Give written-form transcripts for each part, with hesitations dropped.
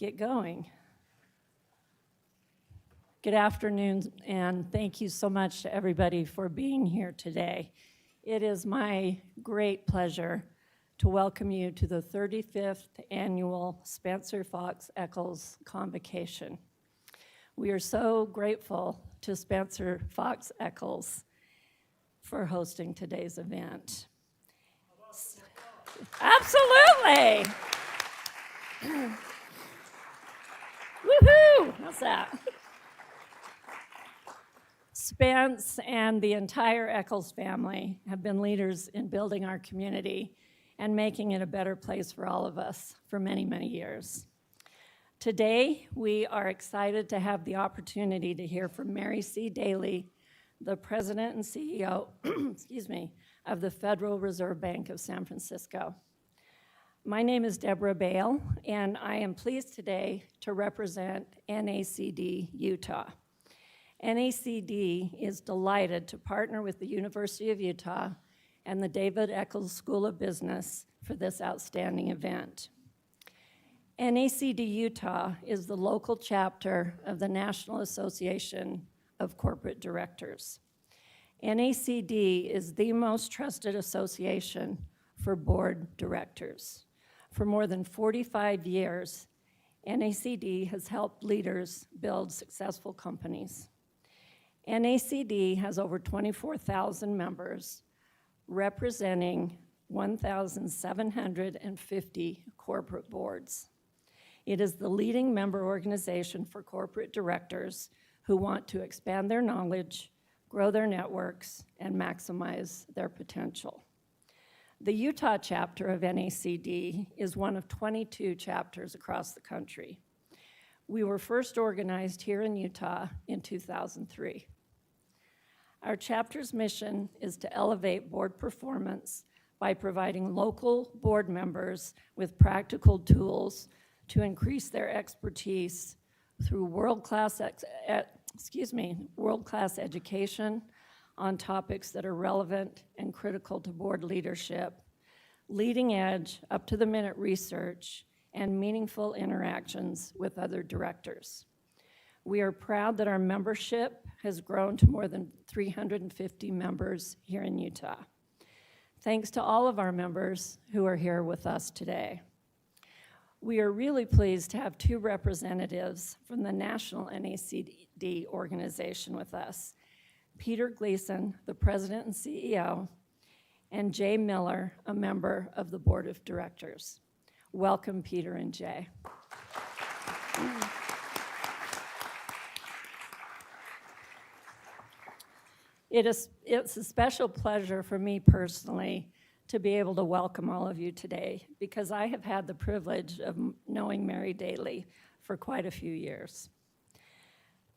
get going. Good afternoon, and thank you so much to everybody for being here today. It is my great pleasure to welcome you to the 35th Annual Spencer Fox Eccles Convocation. We are so grateful to Spencer Fox Eccles for hosting today's event. Absolutely! Woohoo! How's that? Spence and the entire Eccles family have been leaders in building our community and making it a better place for all of us for many, many years. Today, we are excited to have the opportunity to hear from Mary C. Daly, the President and CEO of the Federal Reserve Bank of San Francisco. My name is Deborah Bale, and I am pleased today to represent NACD Utah. NACD is delighted to partner with the University of Utah and the David Eccles School of Business for this outstanding event. NACD Utah is the local chapter of the National Association of Corporate Directors. NACD is the most trusted association for board directors. For more than 45 years, NACD has helped leaders build successful companies. NACD has over 24,000 members, representing 1,750 corporate boards. It is the leading member organization for corporate directors who want to expand their knowledge, grow their networks, and maximize their potential. The Utah chapter of NACD is one of 22 chapters across the country. We were first organized here in Utah in 2003. Our chapter's mission is to elevate board performance by providing local board members with practical tools to increase their expertise through world-class education on topics that are relevant and critical to board leadership, leading edge, up-to-the-minute research, and meaningful interactions with other directors. We are proud that our membership has grown to more than 350 members here in Utah. Thanks to all of our members who are here with us today. We are really pleased to have two representatives from the National NACD organization with us, Peter Gleason, the President and CEO, and Jay Miller, a member of the Board of Directors. Welcome, Peter and Jay. It's a special pleasure for me personally to be able to welcome all of you today because I have had the privilege of knowing Mary Daly for quite a few years.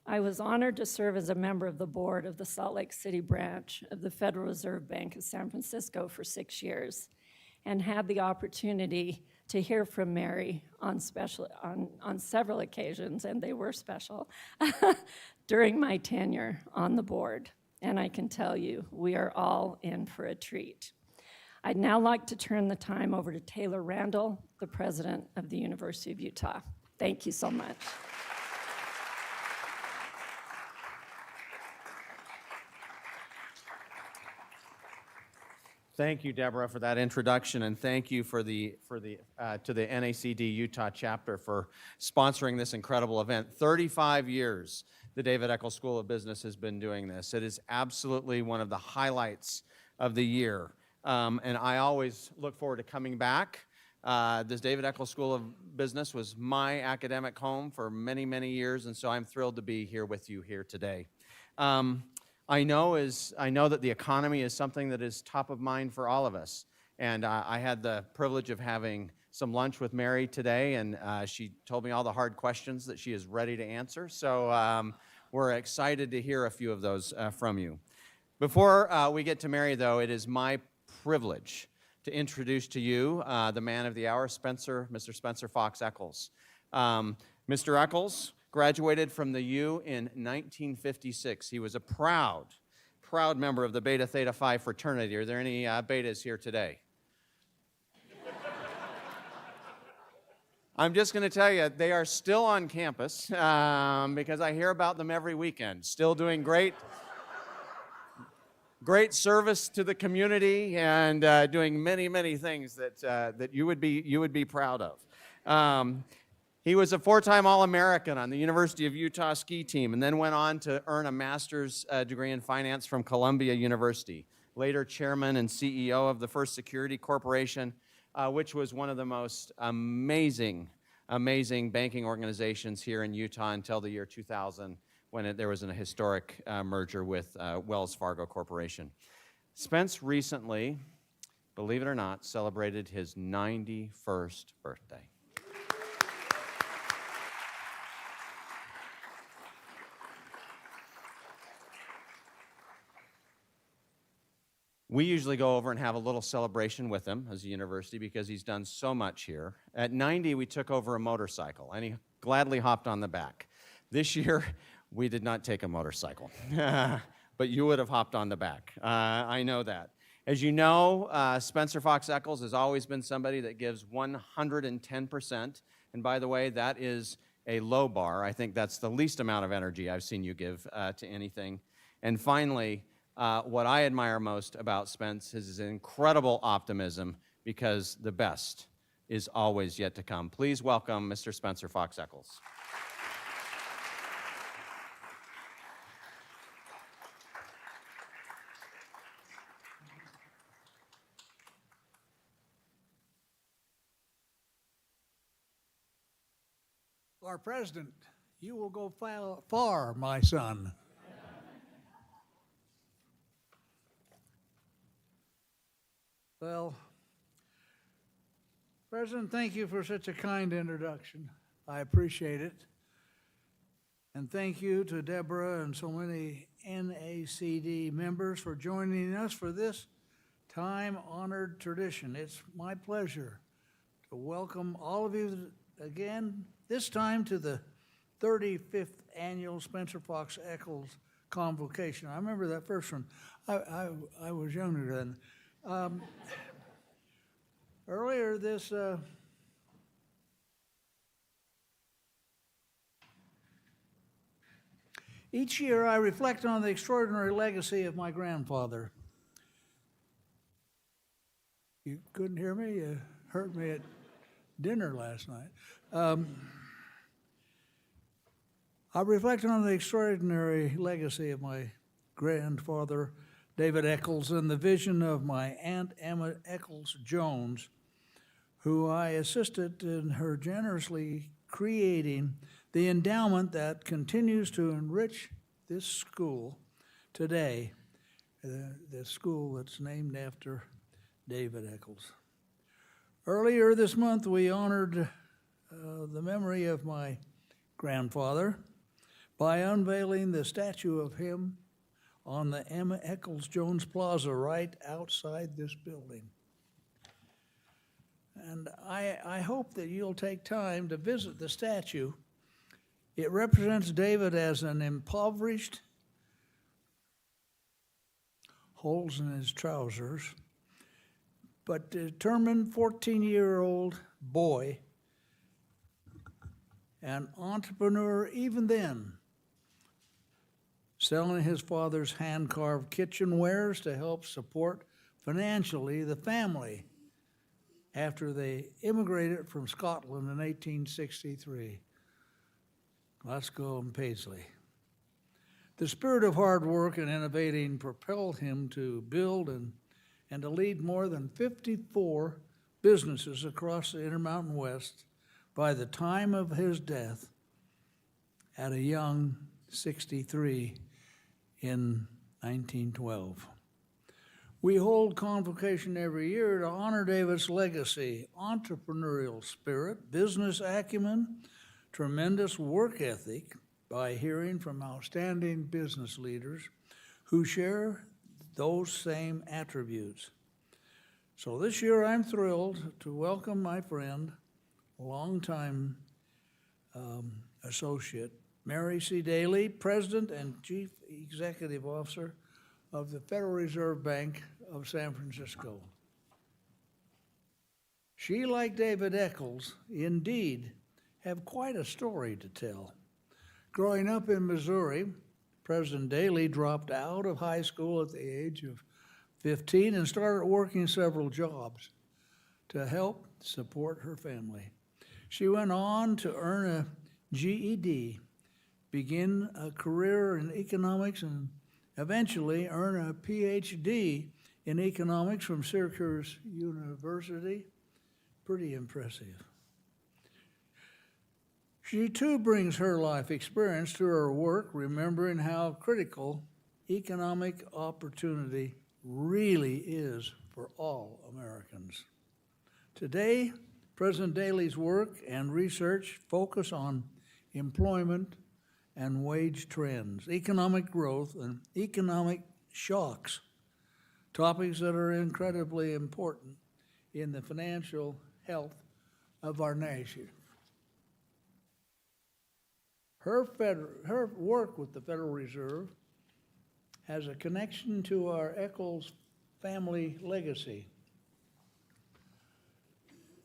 I was honored to serve as a member of the board of the Salt Lake City branch of the Federal Reserve Bank of San Francisco for 6 years and had the opportunity to hear from Mary on several occasions, and they were special, during my tenure on the board. And I can tell you, we are all in for a treat. I'd now like to turn the time over to Taylor Randall, the president of the University of Utah. Thank you so much. Thank you, Deborah, for that introduction, and thank you to the NACD Utah chapter for sponsoring this incredible event. 35 years the David Eccles School of Business has been doing this. It is absolutely one of the highlights of the year, and I always look forward to coming back. This David Eccles School of Business was my academic home for many, many years, and so I'm thrilled to be here with you here today. I know that the economy is something that is top of mind for all of us, and I had the privilege of having some lunch with Mary today, and she told me all the hard questions that she is ready to answer, so we're excited to hear a few of those from you. Before we get to Mary, though, it is my privilege to introduce to you the man of the hour, Mr. Spencer Fox Eccles. Mr. Eccles graduated from the U in 1956. He was a proud member of the Beta Theta Phi fraternity. Are there any betas here today? I'm just going to tell you, they are still on campus because I hear about them every weekend, still doing great service to the community and doing many, many things that you would be proud of. He was a 4-time All-American on the University of Utah ski team and then went on to earn a master's degree in finance from Columbia University. Later chairman and CEO of the First Security Corporation, which was one of the most amazing banking organizations here in Utah until the year 2000 when there was a historic merger with Wells Fargo Corporation. Spence recently, believe it or not, celebrated his 91st birthday. We usually go over and have a little celebration with him as a university because he's done so much here. At 90, we took over a motorcycle, and he gladly hopped on the back. This year, we did not take a motorcycle, but you would have hopped on the back. I know that. As you know, Spencer Fox Eccles has always been somebody that gives 110%. And by the way, that is a low bar. I think that's the least amount of energy I've seen you give to anything. And finally, what I admire most about Spence is his incredible optimism because the best is always yet to come. Please welcome Mr. Spencer Fox Eccles. Our president, you will go far, my son. Well, President, thank you for such a kind introduction. I appreciate it. And thank you to Deborah and so many NACD members for joining us for this time-honored tradition. It's my pleasure to welcome all of you again, this time to the 35th Annual Spencer Fox Eccles Convocation. I remember that first one. I was younger then. Earlier this each year I reflect on the extraordinary legacy of my grandfather. You couldn't hear me? You heard me at dinner last night. I reflect on the extraordinary legacy of my grandfather, David Eccles, and the vision of my Aunt Emma Eccles Jones, who I assisted in her generously creating the endowment that continues to enrich this school today, the school that's named after David Eccles. Earlier this month, we honored the memory of my grandfather by unveiling the statue of him on the Emma Eccles Jones Plaza right outside this building. And I hope that you'll take time to visit the statue. It represents David as an impoverished, holes in his trousers, but determined 14-year-old boy, an entrepreneur even then, selling his father's hand-carved kitchenwares to help support financially the family after they immigrated from Scotland in 1863. Glasgow and Paisley. The spirit of hard work and innovating propelled him to build and to lead more than 54 businesses across the Intermountain West by the time of his death at a young 63 in 1912. We hold convocation every year to honor David's legacy, entrepreneurial spirit, business acumen, tremendous work ethic by hearing from outstanding business leaders who share those same attributes. So this year I'm thrilled to welcome my friend, longtime associate, Mary C. Daly, President and Chief Executive Officer of the Federal Reserve Bank of San Francisco. She, like David Eccles, indeed have quite a story to tell. Growing up in Missouri, President Daly dropped out of high school at the age of 15 and started working several jobs to help support her family. She went on to earn a GED, begin a career in economics, and eventually earn a PhD in economics from Syracuse University. Pretty impressive. She too brings her life experience to her work, remembering how critical economic opportunity really is for all Americans. Today, President Daly's work and research focus on employment and wage trends, economic growth, and economic shocks, topics that are incredibly important in the financial health of our nation. Her work with the Federal Reserve has a connection to our Eccles family legacy.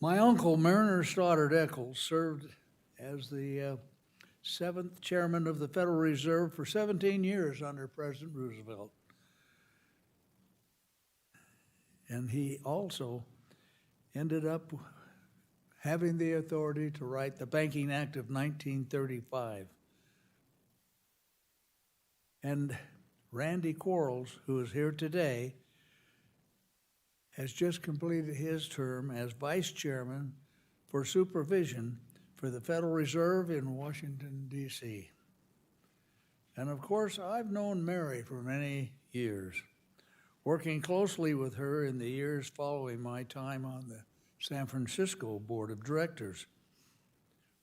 My uncle, Mariner Stoddard Eccles, served as the 7th chairman of the Federal Reserve for 17 years under President Roosevelt. And he also ended up having the authority to write the Banking Act of 1935. And Randy Quarles, who is here today, has just completed his term as vice chairman for supervision for the Federal Reserve in Washington, D.C. And of course, I've known Mary for many years, working closely with her in the years following my time on the San Francisco Board of Directors.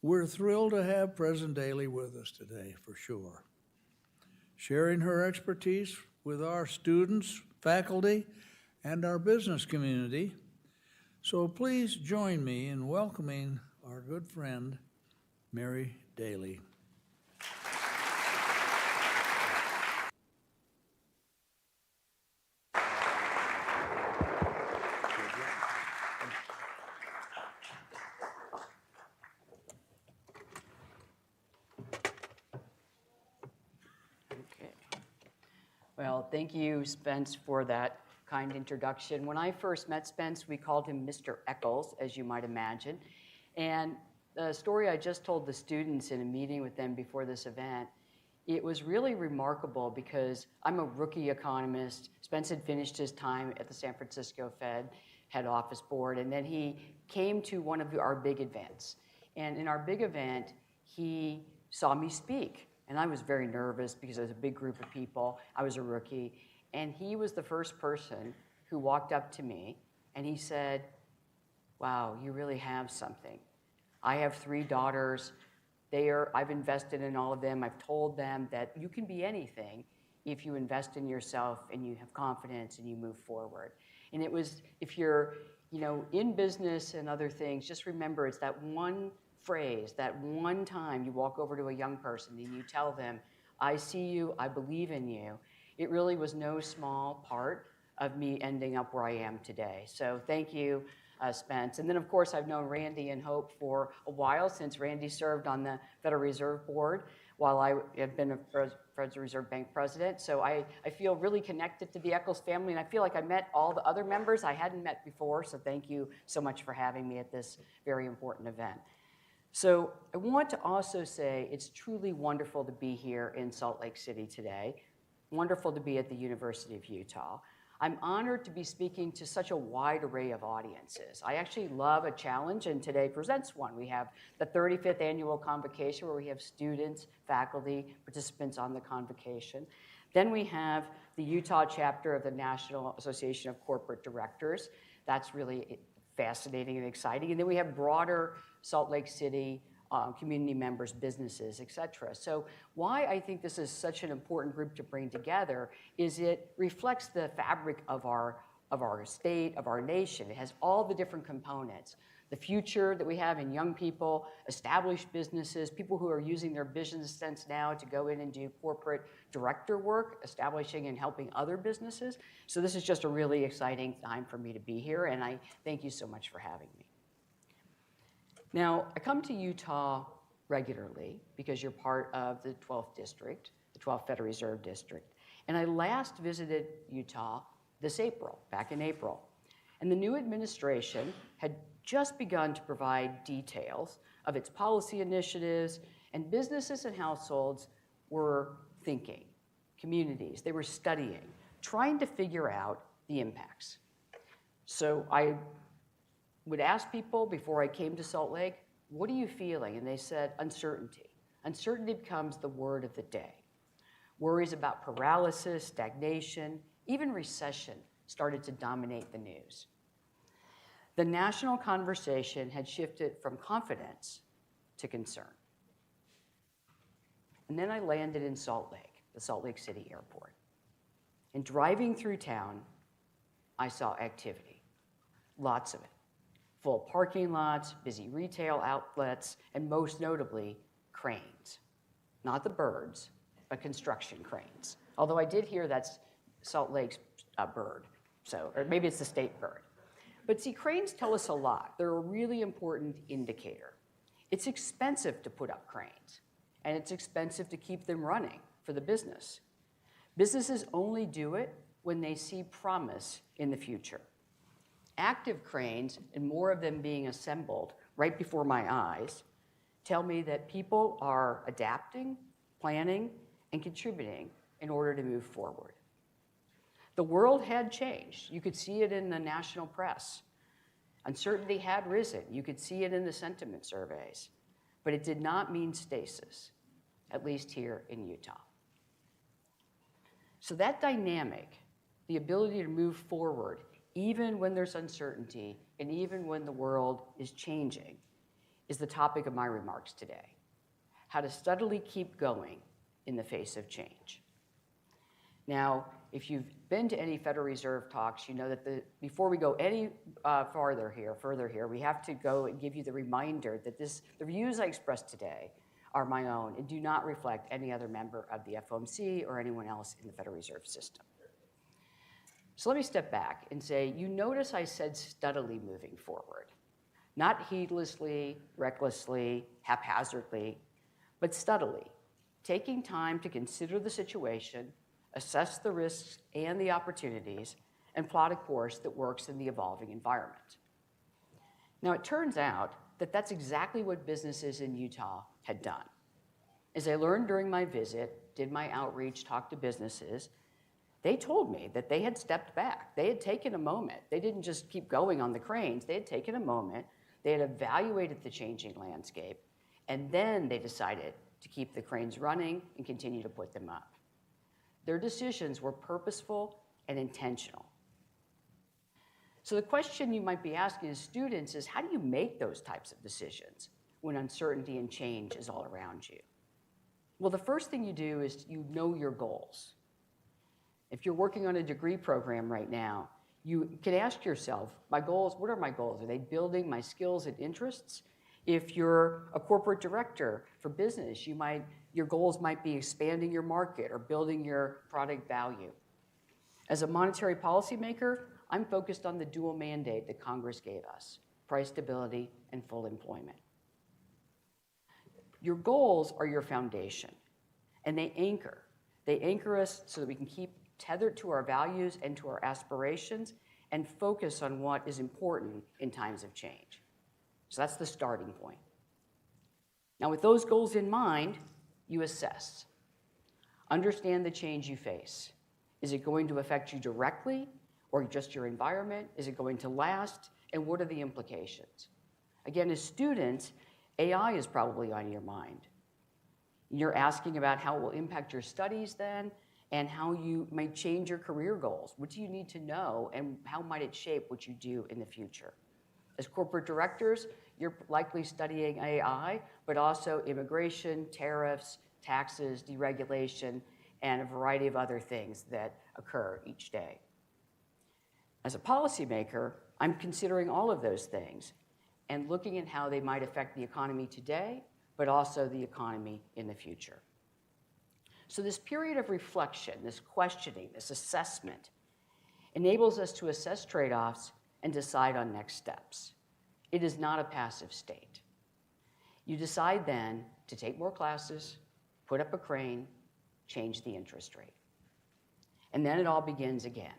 We're thrilled to have President Daly with us today, for sure, sharing her expertise with our students, faculty, and our business community. So please join me in welcoming our good friend, Mary Daly. Well, thank you, Spence, for that kind introduction. When I first met Spence, we called him Mr. Eccles, as you might imagine. And the story I just told the students in a meeting with them before this event, it was really remarkable because I'm a rookie economist. Spence had finished his time at the San Francisco Fed head office board, and then he came to one of our big events. And in our big event, he saw me speak. And I was very nervous because it was a big group of people. I was a rookie. And he was the first person who walked up to me and he said, "Wow, you really have something. I have 3 daughters. I've invested in all of them. I've told them that you can be anything if you invest in yourself and you have confidence and you move forward." And it was, if you're, in business and other things, just remember it's that one phrase, that one time you walk over to a young person and you tell them, "I see you, I believe in you." It really was no small part of me ending up where I am today. So thank you, Spence. And then of course I've known Randy and Hope for a while, since Randy served on the Federal Reserve Board while I have been a Federal Reserve Bank president. So I feel really connected to the Eccles family, and I feel like I met all the other members I hadn't met before. So thank you so much for having me at this very important event. So I want to also say it's truly wonderful to be here in Salt Lake City today. Wonderful to be at the University of Utah. I'm honored to be speaking to such a wide array of audiences. I actually love a challenge, and today presents one. We have the 35th annual convocation where we have students, faculty, participants on the convocation. Then we have the Utah chapter of the National Association of Corporate Directors. That's really fascinating and exciting. And then we have broader Salt Lake City community members, businesses, et cetera. So why I think this is such an important group to bring together is it reflects the fabric of our state, of our nation. It has all the different components. The future that we have in young people, established businesses, people who are using their business sense now to go in and do corporate director work, establishing and helping other businesses. So this is just a really exciting time for me to be here, and I thank you so much for having me. Now, I come to Utah regularly because you're part of the 12th district, the 12th Federal Reserve District. And I last visited Utah this April, back in April. And the new administration had just begun to provide details of its policy initiatives, and businesses and households were thinking, communities, they were studying, trying to figure out the impacts. So I would ask people before I came to Salt Lake, what are you feeling? And they said, uncertainty. Uncertainty becomes the word of the day. Worries about paralysis, stagnation, even recession started to dominate the news. The national conversation had shifted from confidence to concern. And then I landed in Salt Lake, the Salt Lake City airport. And driving through town, I saw activity, lots of it. Full parking lots, busy retail outlets, and most notably, cranes. Not the birds, but construction cranes. Although I did hear that's Salt Lake's bird, so, or maybe it's the state bird. But see, cranes tell us a lot. They're a really important indicator. It's expensive to put up cranes, and it's expensive to keep them running for the business. Businesses only do it when they see promise in the future. Active cranes, and more of them being assembled right before my eyes, tell me that people are adapting, planning, and contributing in order to move forward. The world had changed. You could see it in the national press. Uncertainty had risen. You could see it in the sentiment surveys. But it did not mean stasis, at least here in Utah. So that dynamic, the ability to move forward, even when there's uncertainty and even when the world is changing, is the topic of my remarks today. How to steadily keep going in the face of change. Now, if you've been to any Federal Reserve talks, you know that before we go any further here, we have to go and give you the reminder that the views I expressed today are my own and do not reflect any other member of the FOMC or anyone else in the Federal Reserve System. So let me step back and say, you notice I said steadily moving forward, not heedlessly, recklessly, haphazardly, but steadily, taking time to consider the situation, assess the risks and the opportunities, and plot a course that works in the evolving environment. Now, it turns out that that's exactly what businesses in Utah had done. As I learned during my visit, did my outreach, talked to businesses, they told me that they had stepped back. They had taken a moment. They didn't just keep going on the cranes. They had taken a moment. They had evaluated the changing landscape, and then they decided to keep the cranes running and continue to put them up. Their decisions were purposeful and intentional. So the question you might be asking as students is, how do you make those types of decisions when uncertainty and change is all around you? Well, the first thing you do is you know your goals. If you're working on a degree program right now, you can ask yourself, my goals, what are my goals? Are they building my skills and interests? If you're a corporate director for business, your goals might be expanding your market or building your product value. As a monetary policymaker, I'm focused on the dual mandate that Congress gave us, price stability and full employment. Your goals are your foundation, and they anchor. They anchor us so that we can keep tethered to our values and to our aspirations and focus on what is important in times of change. So that's the starting point. Now, with those goals in mind, you assess. Understand the change you face. Is it going to affect you directly or just your environment? Is it going to last? And what are the implications? Again, as students, AI is probably on your mind. You're asking about how it will impact your studies then, and how you might change your career goals. What do you need to know, and how might it shape what you do in the future? As corporate directors, you're likely studying AI, but also immigration, tariffs, taxes, deregulation, and a variety of other things that occur each day. As a policymaker, I'm considering all of those things and looking at how they might affect the economy today, but also the economy in the future. So this period of reflection, this questioning, this assessment, enables us to assess trade-offs and decide on next steps. It is not a passive state. You decide then to take more classes, put up a crane, change the interest rate. And then it all begins again.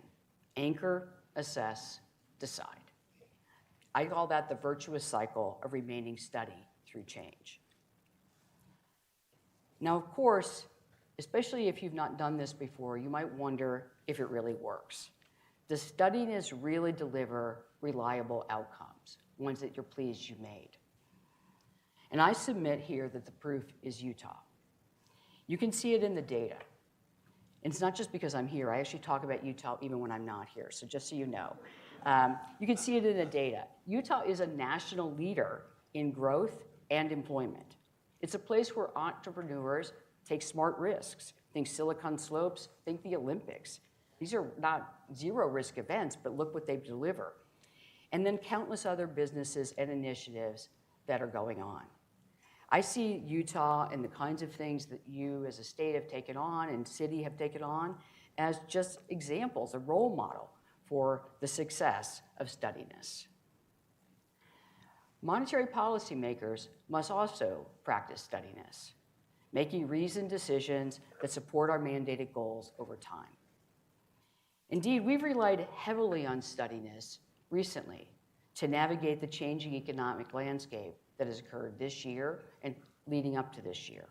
Anchor, assess, decide. I call that the virtuous cycle of remaining steady through change. Now, of course, especially if you've not done this before, you might wonder if it really works. Does steadiness really deliver reliable outcomes, ones that you're pleased you made? And I submit here that the proof is Utah. You can see it in the data. And it's not just because I'm here. I actually talk about Utah even when I'm not here, so just so you know. You can see it in the data. Utah is a national leader in growth and employment. It's a place where entrepreneurs take smart risks. Think Silicon Slopes, think the Olympics. These are not zero-risk events, but look what they deliver. And then countless other businesses and initiatives that are going on. I see Utah and the kinds of things that you as a state have taken on and city have taken on as just examples, a role model for the success of steadiness. Monetary policymakers must also practice steadiness, making reasoned decisions that support our mandated goals over time. Indeed, we've relied heavily on steadiness recently to navigate the changing economic landscape that has occurred this year and leading up to this year.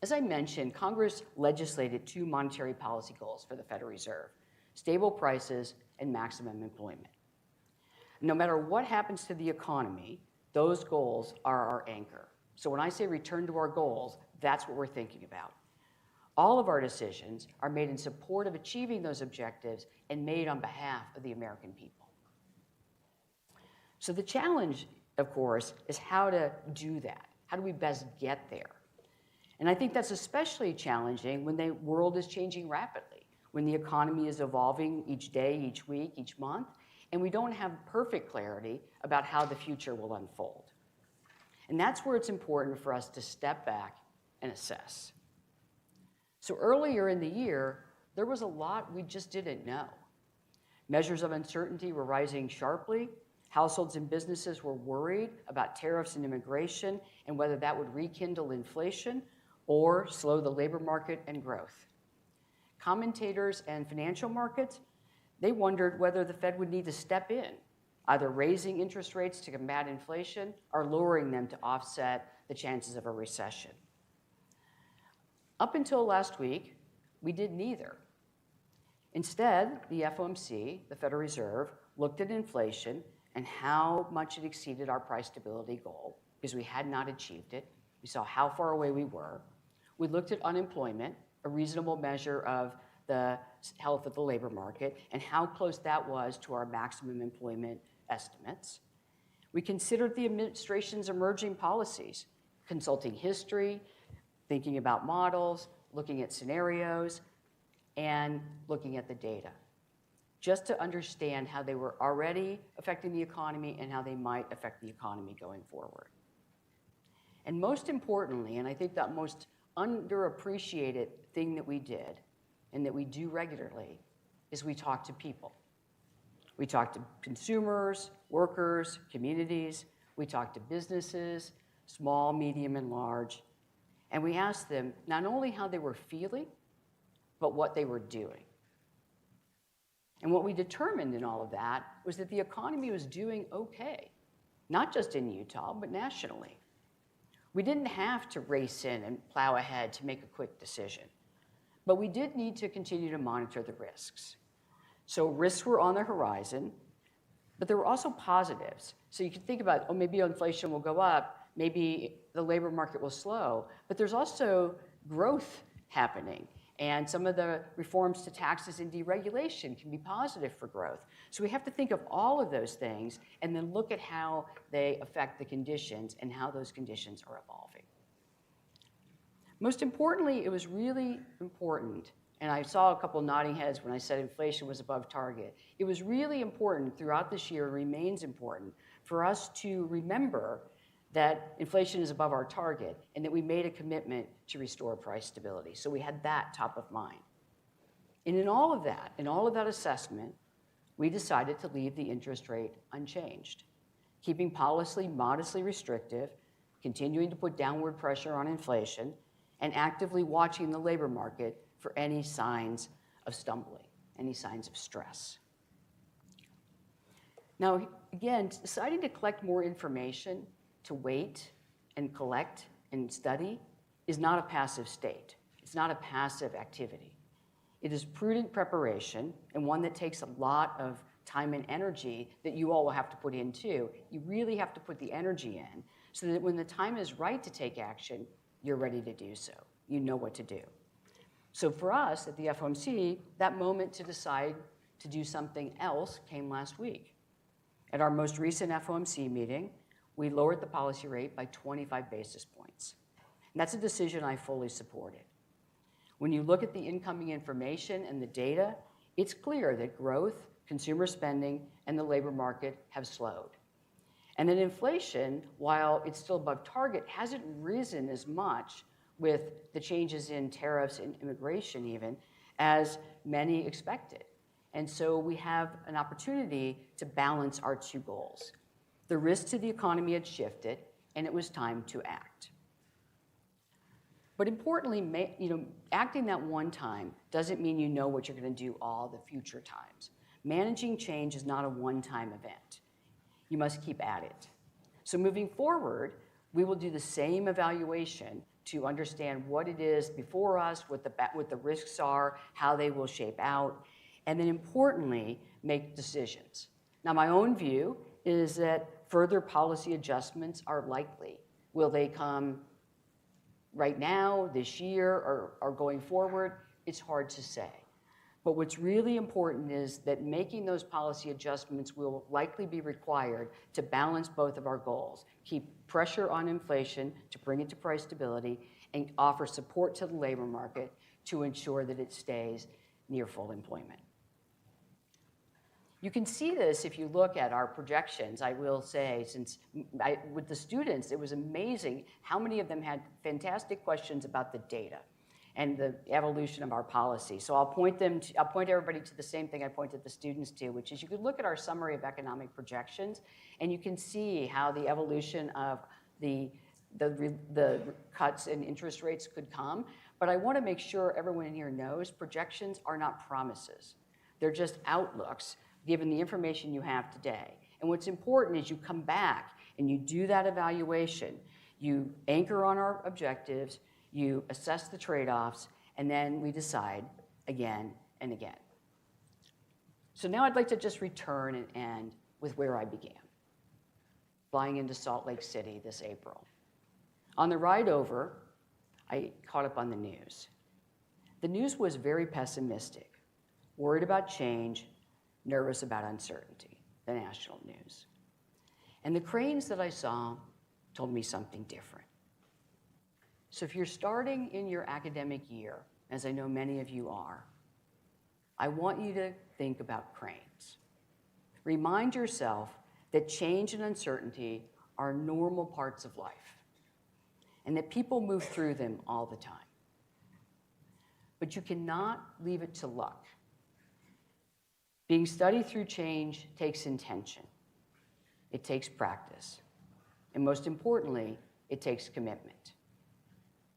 As I mentioned, Congress legislated 2 monetary policy goals for the Federal Reserve: stable prices and maximum employment. No matter what happens to the economy, those goals are our anchor. So when I say return to our goals, that's what we're thinking about. All of our decisions are made in support of achieving those objectives and made on behalf of the American people. So the challenge, of course, is how to do that. How do we best get there? And I think that's especially challenging when the world is changing rapidly, when the economy is evolving each day, each week, each month, and we don't have perfect clarity about how the future will unfold. And that's where it's important for us to step back and assess. So earlier in the year, there was a lot we just didn't know. Measures of uncertainty were rising sharply. Households and businesses were worried about tariffs and immigration and whether that would rekindle inflation or slow the labor market and growth. Commentators and financial markets, they wondered whether the Fed would need to step in, either raising interest rates to combat inflation or lowering them to offset the chances of a recession. Up until last week, we did neither. Instead, the FOMC, the Federal Reserve, looked at inflation and how much it exceeded our price stability goal, because we had not achieved it. We saw how far away we were. We looked at unemployment, a reasonable measure of the health of the labor market, and how close that was to our maximum employment estimates. We considered the administration's emerging policies, consulting history, thinking about models, looking at scenarios, and looking at the data, just to understand how they were already affecting the economy and how they might affect the economy going forward. And most importantly, and I think that most underappreciated thing that we did and that we do regularly is we talk to people. We talk to consumers, workers, communities. We talk to businesses, small, medium, and large. And we asked them not only how they were feeling, but what they were doing. And what we determined in all of that was that the economy was doing okay, not just in Utah, but nationally. We didn't have to race in and plow ahead to make a quick decision, but we did need to continue to monitor the risks. So risks were on the horizon, but there were also positives. So you could think about, oh, maybe inflation will go up, maybe the labor market will slow, but there's also growth happening. And some of the reforms to taxes and deregulation can be positive for growth. So we have to think of all of those things and then look at how they affect the conditions and how those conditions are evolving. Most importantly, it was really important, and I saw a couple nodding heads when I said inflation was above target. It was really important throughout this year, remains important, for us to remember that inflation is above our target and that we made a commitment to restore price stability. So we had that top of mind. And in all of that assessment, we decided to leave the interest rate unchanged, keeping policy modestly restrictive continuing to put downward pressure on inflation, and actively watching the labor market for any signs of stumbling, any signs of stress. Now, again, deciding to collect more information, to wait and collect and study, is not a passive state. It's not a passive activity. It is prudent preparation, and one that takes a lot of time and energy that you all will have to put in too. You really have to put the energy in so that when the time is right to take action, you're ready to do so. You know what to do. So for us at the FOMC, that moment to decide to do something else came last week. At our most recent FOMC meeting, we lowered the policy rate by 25 basis points. And that's a decision I fully supported. When you look at the incoming information and the data, it's clear that growth, consumer spending, and the labor market have slowed. And that inflation, while it's still above target, hasn't risen as much with the changes in tariffs and immigration even as many expected. And so we have an opportunity to balance our two goals. The risk to the economy had shifted, and it was time to act. But importantly, acting that one time doesn't mean you know what you're going to do all the future times. Managing change is not a one-time event. You must keep at it. So moving forward, we will do the same evaluation to understand what it is before us, what the risks are, how they will shape out, and then importantly, make decisions. Now, my own view is that further policy adjustments are likely. Will they come right now, this year, or going forward? It's hard to say. But what's really important is that making those policy adjustments will likely be required to balance both of our goals, keep pressure on inflation to bring it to price stability, and offer support to the labor market to ensure that it stays near full employment. You can see this if you look at our projections. I will say, with the students, it was amazing how many of them had fantastic questions about the data and the evolution of our policy. So I'll point everybody to the same thing I pointed the students to, which is you could look at our summary of economic projections, and you can see how the evolution of the cuts in interest rates could come. But I want to make sure everyone in here knows projections are not promises. They're just outlooks given the information you have today. And what's important is you come back and you do that evaluation. You anchor on our objectives, you assess the trade-offs, and then we decide again and again. So now I'd like to just return and end with where I began, flying into Salt Lake City this April. On the ride over, I caught up on the news. The news was very pessimistic, worried about change, nervous about uncertainty, the national news. And the cranes that I saw told me something different. So if you're starting in your academic year, as I know many of you are, I want you to think about cranes. Remind yourself that change and uncertainty are normal parts of life, and that people move through them all the time. But you cannot leave it to luck. Being studied through change takes intention. It takes practice. And most importantly, it takes commitment.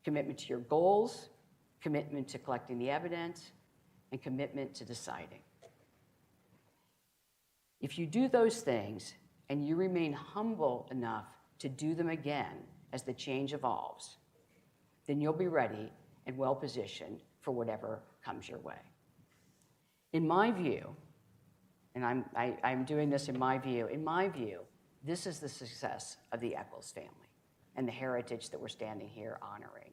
Commitment to your goals, commitment to collecting the evidence, and commitment to deciding. If you do those things and you remain humble enough to do them again as the change evolves, then you'll be ready and well positioned for whatever comes your way. In my view, and I'm doing this in my view, this is the success of the Eccles family and the heritage that we're standing here honoring.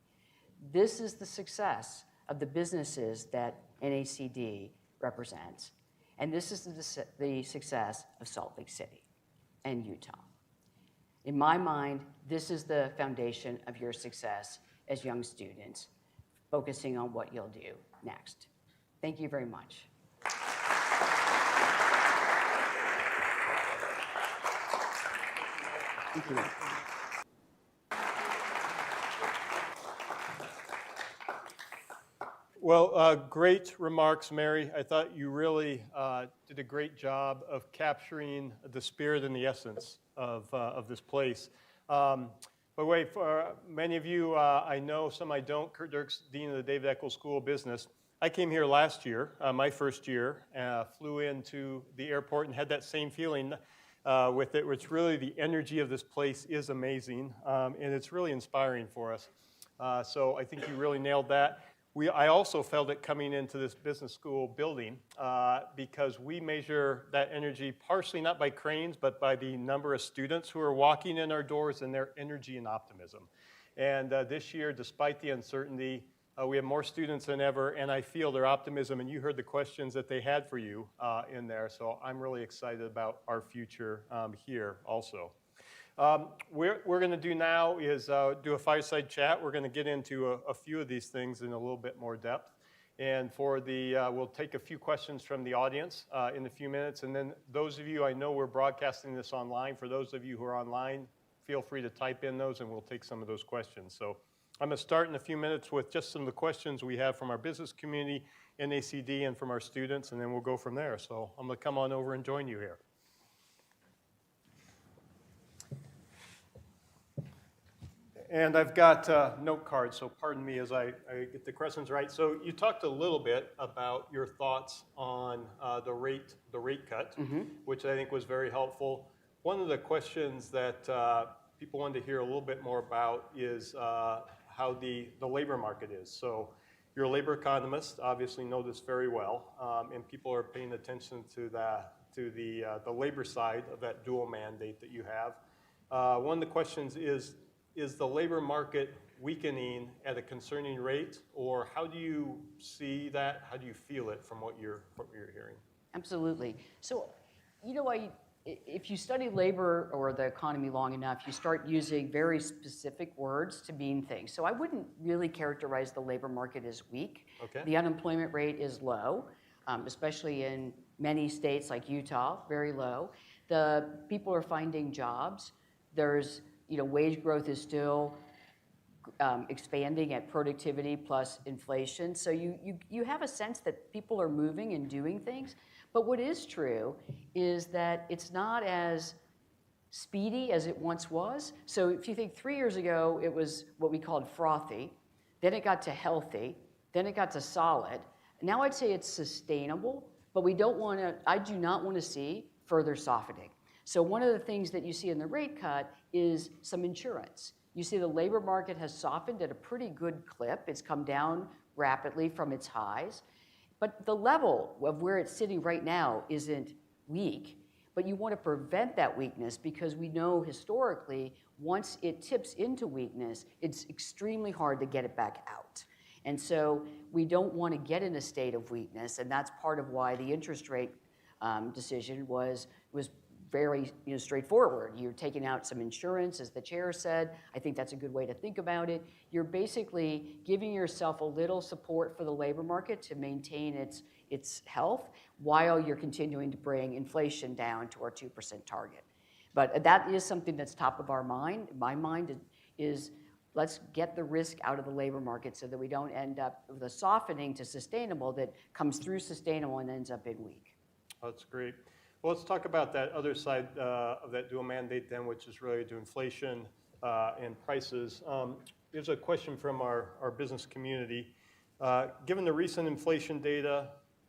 This is the success of the businesses that NACD represents, and this is the success of Salt Lake City and Utah. In my mind, this is the foundation of your success as young students, focusing on what you'll do next. Thank you very much. Thank you. Well, great remarks, Mary. I thought you really did a great job of capturing the spirit and the essence of this place. But By the way, for many of you I know, some I don't, Kurt Dirks, Dean of the David Eccles School of Business. I came here last year, my first year, flew into the airport and had that same feeling with it, which really the energy of this place is amazing, and it's really inspiring for us. So I think you really nailed that. I also felt it coming into this business school building because we measure that energy partially not by cranes, but by the number of students who are walking in our doors and their energy and optimism. And this year, despite the uncertainty, we have more students than ever, and I feel their optimism, and you heard the questions that they had for you in there, so I'm really excited about our future here also. What we're going to do now is do a fireside chat. We're going to get into a few of these things in a little bit more depth. And for we'll take a few questions from the audience in a few minutes. And then those of you, I know we're broadcasting this online. For those of you who are online, feel free to type in those and we'll take some of those questions. So I'm going to start in a few minutes with just some of the questions we have from our business community, NACD, and from our students, and then we'll go from there. So I'm going to come on over and join you here. And I've got note cards, so pardon me as I get the questions right. So you talked a little bit about your thoughts on the rate cut, which I think was very helpful. One of the questions that people wanted to hear a little bit more about is how the labor market is. So you're a labor economist, obviously know this very well, and people are paying attention to the labor side of that dual mandate that you have. One of the questions is the labor market weakening at a concerning rate, or how do you see that? How do you feel it from what you're hearing? Absolutely. So, you know, if you study labor or the economy long enough, you start using very specific words to mean things. So I wouldn't really characterize the labor market as weak. Okay. The unemployment rate is low, especially in many states like Utah, very low. The people are finding jobs. There's wage growth is still expanding at productivity plus inflation. So you have a sense that people are moving and doing things. But what is true is that it's not as speedy as it once was. So if you think 3 years ago, it was what we called frothy. Then it got to healthy. Then it got to solid. Now I'd say it's sustainable, but I do not want to see further softening. So one of the things that you see in the rate cut is some insurance. You see the labor market has softened at a pretty good clip. It's come down rapidly from its highs. But the level of where it's sitting right now isn't weak. But you want to prevent that weakness because we know historically, once it tips into weakness, it's extremely hard to get it back out. And so we don't want to get in a state of weakness. And that's part of why the interest rate decision was very straightforward. You're taking out some insurance, as the chair said. I think that's a good way to think about it. You're basically giving yourself a little support for the labor market to maintain its health while you're continuing to bring inflation down to our 2% target. But that is something that's top of our mind. My mind is let's get the risk out of the labor market so that we don't end up with a softening to sustainable that comes through sustainable and ends up being weak. That's great. Well, let's talk about that other side of that dual mandate then, which is related to inflation and prices. Here's a question from our business community. Given the recent inflation data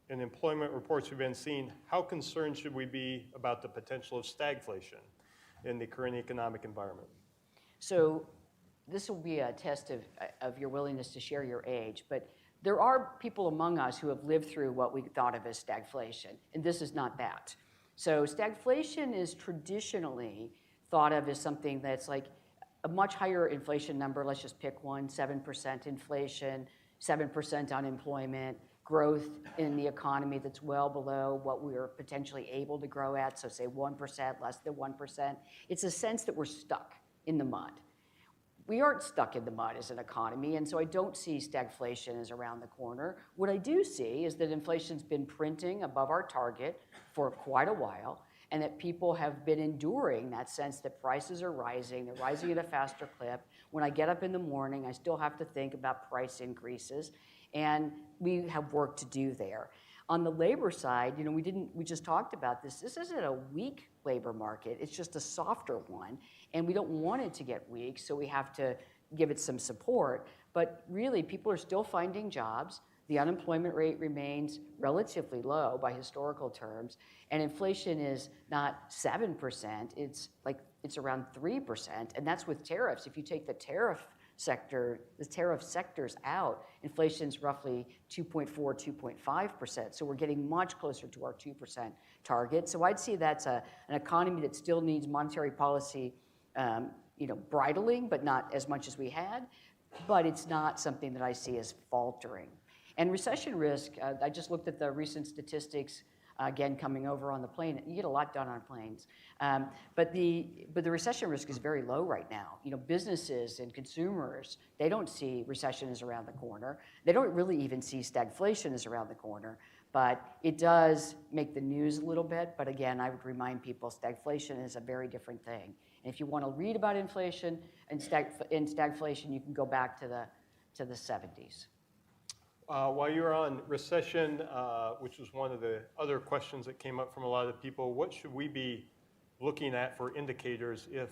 and employment reports we've been seeing, how concerned should we be about the potential of stagflation in the current economic environment? So this will be a test of your willingness to share your age, but there are people among us who have lived through what we thought of as stagflation, and this is not that. So stagflation is traditionally thought of as something that's like a much higher inflation number. Let's just pick one, 7% inflation, 7% unemployment, growth in the economy that's well below what we're potentially able to grow at, so say 1%, less than 1%. It's a sense that we're stuck in the mud. We aren't stuck in the mud as an economy, and so I don't see stagflation as around the corner. What I do see is that inflation's been printing above our target for quite a while, and that people have been enduring that sense that prices are rising, they're rising at a faster clip. When I get up in the morning, I still have to think about price increases, and we have work to do there. On the labor side, we just talked about this. This isn't a weak labor market, it's just a softer one. And we don't want it to get weak, so we have to give it some support. But really, people are still finding jobs. The unemployment rate remains relatively low by historical terms, and inflation is not 7%, it's around 3%, and that's with tariffs. If you take the tariff sectors out, inflation's roughly 2.4, 2.5%, so we're getting much closer to our 2% target. So I'd see that's an economy that still needs monetary policy bridling, but not as much as we had, but it's not something that I see as faltering. And recession risk, I just looked at the recent statistics, again, coming over on the plane. You get a lot done on planes. But the recession risk is very low right now. Businesses and consumers, they don't see recession is around the corner. They don't really even see stagflation is around the corner. But it does make the news a little bit. But again, I would remind people stagflation is a very different thing. And if you want to read about inflation and stagflation, you can go back to the 70s. While you're on recession, which was one of the other questions that came up from a lot of people, what should we be looking at for indicators if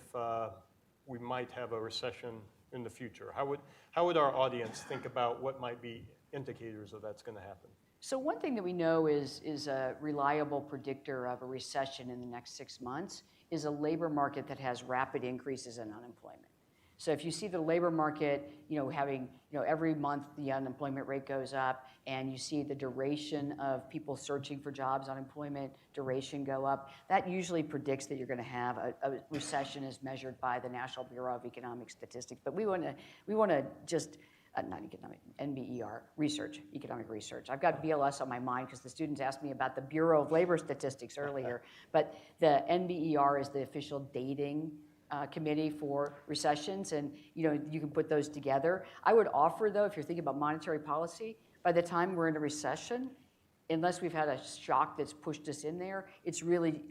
we might have a recession in the future? How would our audience think about what might be indicators of that's going to happen? So one thing that we know is a reliable predictor of a recession in the next 6 months is a labor market that has rapid increases in unemployment. So if you see the labor market, having, every month the unemployment rate goes up, and you see the duration of people searching for jobs, unemployment duration go up, that usually predicts that you're going to have a recession as measured by the National Bureau of Economic Statistics. But we want to just not economic, NBER, research, economic research. I've got BLS on my mind because the students asked me about the Bureau of Labor Statistics earlier, but the NBER is the official dating committee for recessions, and you can put those together. I would offer, though, if you're thinking about monetary policy, by the time we're in a recession, unless we've had a shock that's pushed us in there, it's really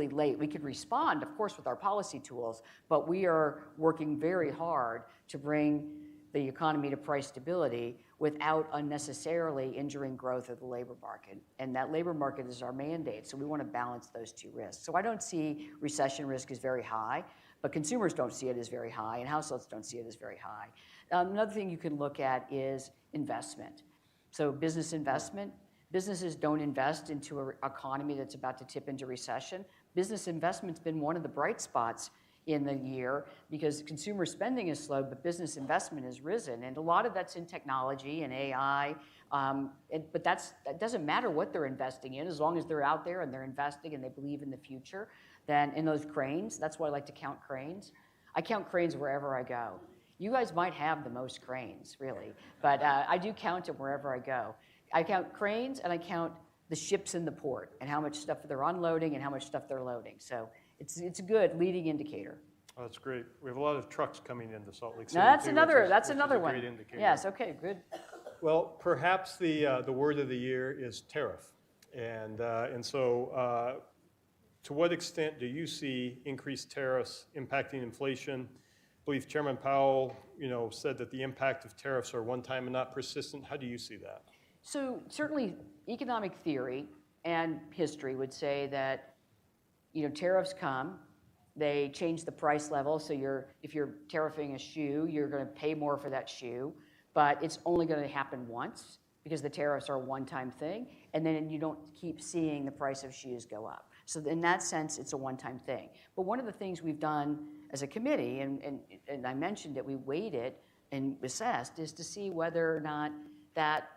late. We could respond, of course, with our policy tools, but we are working very hard to bring the economy to price stability without unnecessarily injuring growth of the labor market. And that labor market is our mandate, so we want to balance those two risks. So I don't see recession risk as very high, but consumers don't see it as very high, and households don't see it as very high. Another thing you can look at is investment. So business investment. Businesses don't invest into an economy that's about to tip into recession. Business investment's been one of the bright spots in the year because consumer spending is slow, but business investment has risen. And a lot of that's in technology and AI, but that doesn't matter what they're investing in, as long as they're out there and they're investing and they believe in the future. Then in those cranes, that's why I like to count cranes. I count cranes wherever I go. You guys might have the most cranes, really, but I do count them wherever I go. I count cranes and I count the ships in the port and how much stuff they're unloading and how much stuff they're loading. So it's a good leading indicator. Oh, that's great. We have a lot of trucks coming into Salt Lake City. Now, that's too, another a one. Great indicator. Yes. Okay. Good. Well, perhaps the word of the year is tariff, and so to what extent do you see increased tariffs impacting inflation? I believe Chairman Powell, said that the impact of tariffs are one-time and not persistent. How do you see that? So certainly, economic theory and history would say that tariffs come. They change the price level, so if you're tariffing a shoe, you're going to pay more for that shoe, but it's only going to happen once because the tariffs are a one-time thing, and then you don't keep seeing the price of shoes go up. So in that sense, it's a one-time thing. But one of the things we've done as a committee, and I mentioned that we weighed it and assessed, is to see whether or not that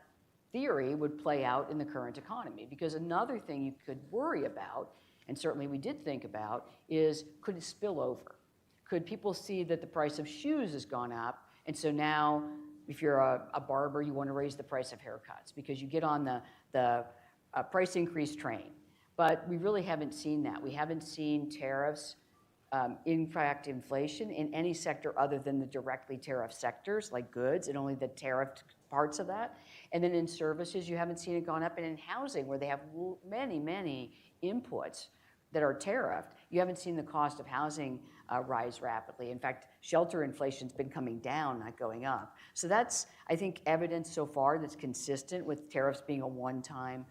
theory would play out in the current economy. Because another thing you could worry about, and certainly we did think about, is could it spill over? Could people see that the price of shoes has gone up, and so now if you're a barber, you want to raise the price of haircuts because you get on the price increase train. But we really haven't seen that. We haven't seen tariffs impact inflation in any sector other than the directly tariff sectors like goods and only the tariffed parts of that. And then in services, you haven't seen it gone up. And in housing, where they have many, many inputs that are tariffed, you haven't seen the cost of housing rise rapidly. In fact, shelter inflation's been coming down, not going up. So that's, I think, evidence so far that's consistent with tariffs being a one-time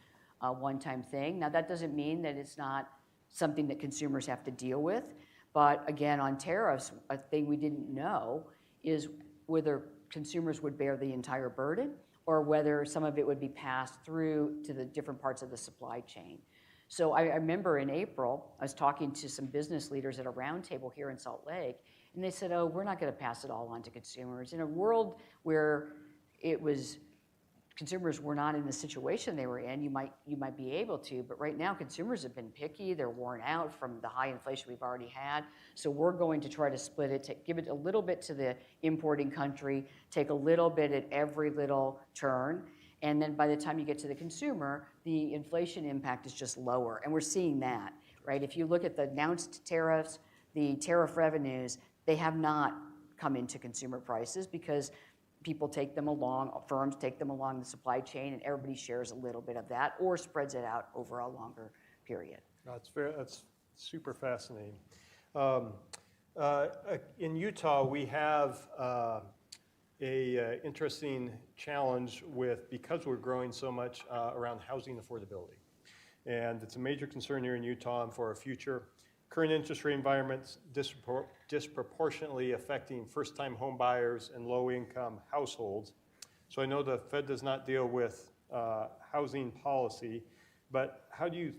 thing. Now, that doesn't mean that it's not something that consumers have to deal with, But again, on tariffs, a thing we didn't know is whether consumers would bear the entire burden or whether some of it would be passed through to the different parts of the supply chain. So I remember in April, I was talking to some business leaders at a roundtable here in Salt Lake, and they said, oh, we're not going to pass it all on to consumers. In a world where consumers were not in the situation they were in, you might be able to, but right now consumers have been picky, they're worn out from the high inflation we've already had, so we're going to try to split it, give it a little bit to the importing country, take a little bit at every little turn, and then by the time you get to the consumer, the inflation impact is just lower, and we're seeing that, right? If you look at the announced tariffs, the tariff revenues, they have not come into consumer prices because people take them along, firms take them along the supply chain, and everybody shares a little bit of that or spreads it out over a longer period. That's super fascinating. In Utah, we have a interesting challenge because we're growing so much around housing affordability. And it's a major concern here in Utah and for our future. Current interest rate environments disproportionately affecting first-time home buyers and low-income households. So I know the Fed does not deal with housing policy, but how do you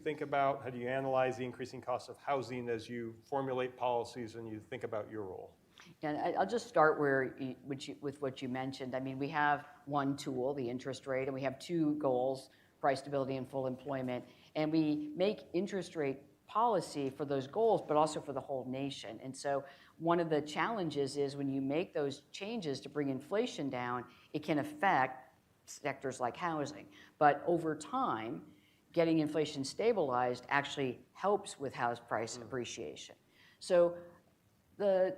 analyze the increasing cost of housing as you formulate policies and you think about your role? And I'll just start with what you mentioned. I mean, we have one tool, the interest rate, and we have two goals, price stability and full employment. And we make interest rate policy for those goals, but also for the whole nation. And so one of the challenges is when you make those changes to bring inflation down, it can affect sectors like housing. But over time, getting inflation stabilized actually helps with house price appreciation. So the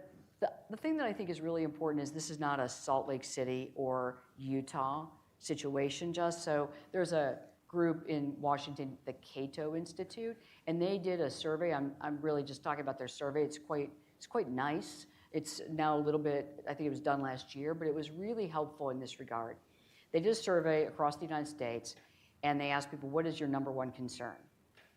thing that I think is really important is this is not a Salt Lake City or Utah situation just. So there's a group in Washington, the Cato Institute, and they did a survey. I'm really just talking about their survey. It's quite nice. It's now a little bit, I think it was done last year, but it was really helpful in this regard. They did a survey across the United States, and they asked people, what is your number one concern?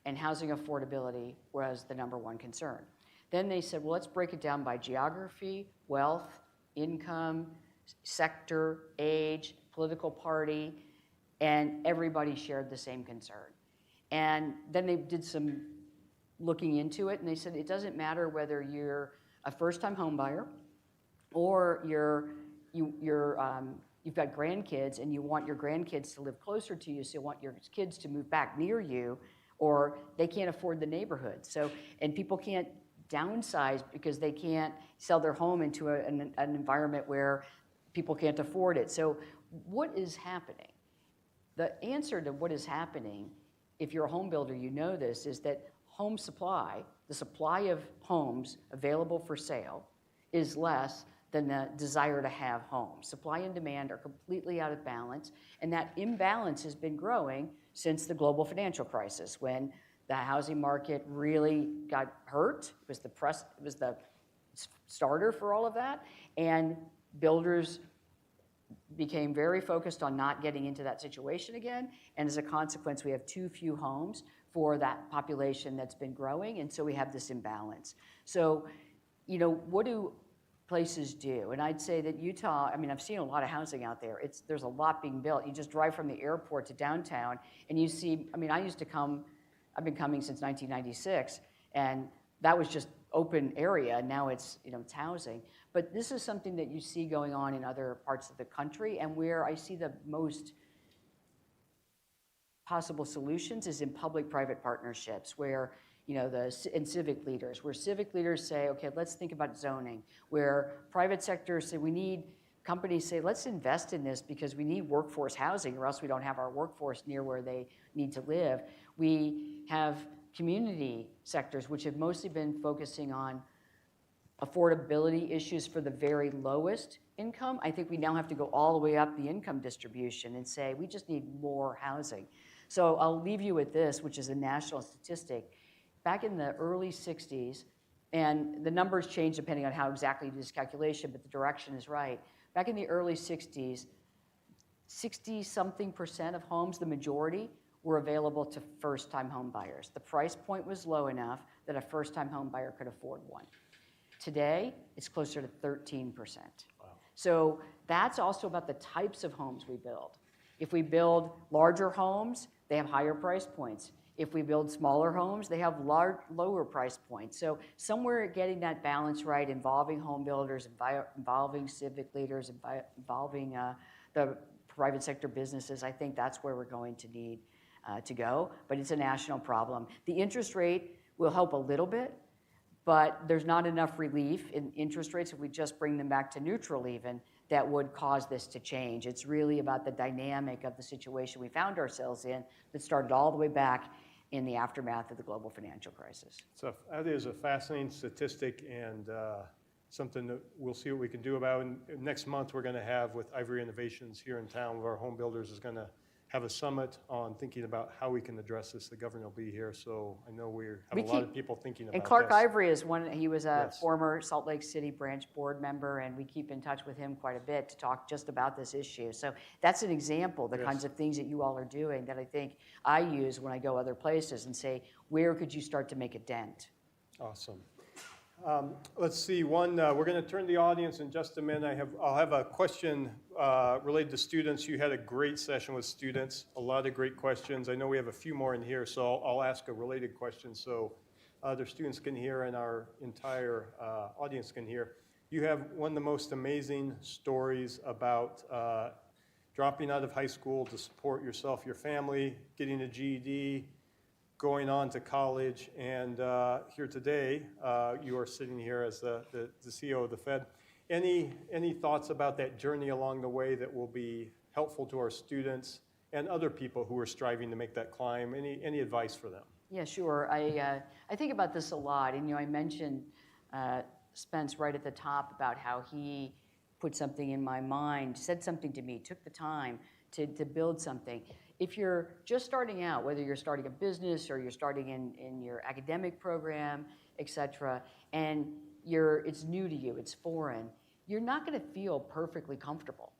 And housing affordability was the number one concern. Then they said, well, let's break it down by geography, wealth, income, sector, age, political party, and everybody shared the same concern. And then they did some looking into it, and they said it doesn't matter whether you're a first-time home buyer or you've got grandkids and you want your grandkids to live closer to you, so you want your kids to move back near you, or they can't afford the neighborhood. So, and people can't downsize because they can't sell their home into an environment where people can't afford it. So what is happening? The answer to what is happening, if you're a home builder, you know this, is that home supply, the supply of homes available for sale, is less than the desire to have homes. Supply and demand are completely out of balance, and that imbalance has been growing since the global financial crisis, when the housing market really got hurt. It was the starter for all of that, and builders became very focused on not getting into that situation again, and as a consequence, we have too few homes for that population that's been growing, and so we have this imbalance. So, what do places do? And I'd say that Utah, I mean, I've seen a lot of housing out there. There's a lot being built. You just drive from the airport to downtown, and you see, I mean, I've been coming since 1996, and that was just open area. Now it's housing. But this is something that you see going on in other parts of the country, and where I see the most possible solutions is in public-private partnerships, where and civic leaders, where civic leaders say, okay, let's think about zoning, where private sectors say companies say, let's invest in this because we need workforce housing, or else we don't have our workforce near where they need to live. We have community sectors, which have mostly been focusing on affordability issues for the very lowest income. I think we now have to go all the way up the income distribution and say, we just need more housing. So I'll leave you with this, which is a national statistic. Back in the early 60s, and the numbers change depending on how exactly you do this calculation, but the direction is right. Back in the early 60s, 60-something% of homes, the majority, were available to first-time home buyers. The price point was low enough that a first-time home buyer could afford one. Today, it's closer to 13%. So that's also about the types of homes we build. If we build larger homes, they have higher price points. If we build smaller homes, they have lower price points. So somewhere getting that balance right, involving home builders, involving civic leaders, involving the private sector businesses, I think that's where we're going to need to go. But it's a national problem. The interest rate will help a little bit, but there's not enough relief in interest rates if we just bring them back to neutral even that would cause this to change. It's really about the dynamic of the situation we found ourselves in that started all the way back in the aftermath of the global financial crisis. So that is a fascinating statistic and something that we'll see what we can do about. And next month, we're going to have with Ivory Innovations here in town, where our home builders is going to have a summit on thinking about how we can address this. The governor will be here, so I know we have a lot of people thinking about this. And Clark Ivory is one, he was a Yes. former Salt Lake City branch board member, and we keep in touch with him quite a bit to talk just about this issue. So that's an example, the kinds of things that you all are doing that I think I use when I go other places and say, where could you start to make a dent? Awesome. Let's see, we're going to turn to the audience in just a minute. I'll have a question related to students. You had a great session with students, a lot of great questions. I know we have a few more in here, so I'll ask a related question so other students can hear and our entire audience can hear. You have one of the most amazing stories about dropping out of high school to support yourself, your family, getting a GED, going on to college, and here today, you are sitting here as the CEO of the Fed. Any thoughts about that journey along the way that will be helpful to our students and other people who are striving to make that climb? Any advice for them? Yeah, sure. I think about this a lot, and I mentioned Spence right at the top about how he put something in my mind, said something to me, took the time to build something. If you're just starting out, whether you're starting a business or you're starting in your academic program, et cetera, and it's new to you, it's foreign, you're not going to feel perfectly comfortable.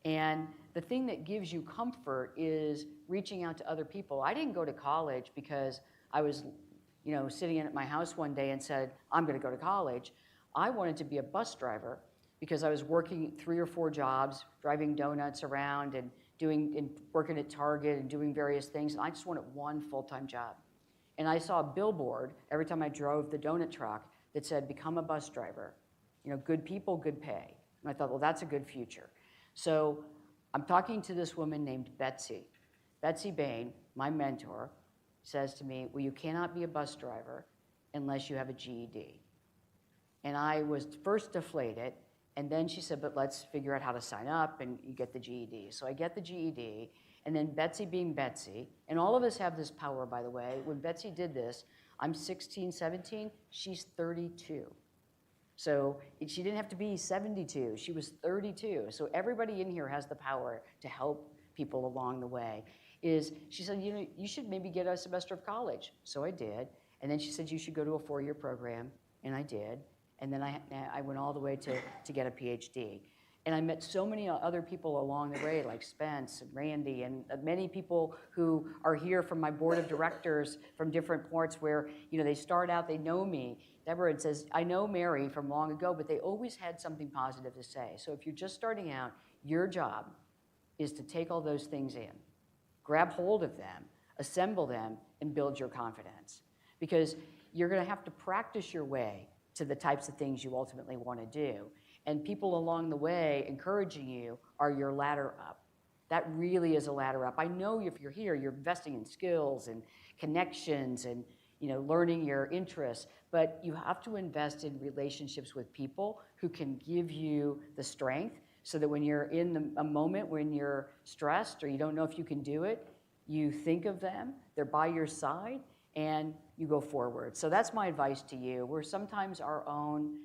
And the thing that gives you comfort is reaching out to other people. I didn't go to college because I was, sitting at my house one day and said, I'm going to go to college. I wanted to be a bus driver because I was working 3 or 4 jobs, driving donuts around and working at Target and doing various things. And I just wanted one full-time job. And I saw a billboard every time I drove the donut truck that said, become a bus driver. Good people, good pay. And I thought, well, that's a good future. So I'm talking to this woman named Betsy. Betsy Bain, my mentor, says to me, well, you cannot be a bus driver unless you have a GED. And I was first deflated. And then she said, but let's figure out how to sign up and you get the GED. So I get the GED, and then Betsy being Betsy, and all of us have this power, by the way. When Betsy did this, I'm 16, 17, she's 32. So she didn't have to be 72, she was 32. So everybody in here has the power to help people along the way. She said, you should maybe get a semester of college. So I did. And then she said, you should go to a 4-year program, and I did. And then I went all the way to get a PhD. And I met so many other people along the way, like Spence and Randy, and many people who are here from my board of directors from different ports where, they start out, they know me. Deborah says, I know Mary from long ago, but they always had something positive to say. So if you're just starting out, your job is to take all those things in, grab hold of them, assemble them, and build your confidence. Because you're going to have to practice your way to the types of things you ultimately want to do. And people along the way encouraging you are your ladder up. That really is a ladder up. I know if you're here, you're investing in skills and connections and learning your interests, but you have to invest in relationships with people who can give you the strength so that when you're in a moment when you're stressed or you don't know if you can do it, you think of them, they're by your side, and you go forward. So that's my advice to you. We're sometimes our own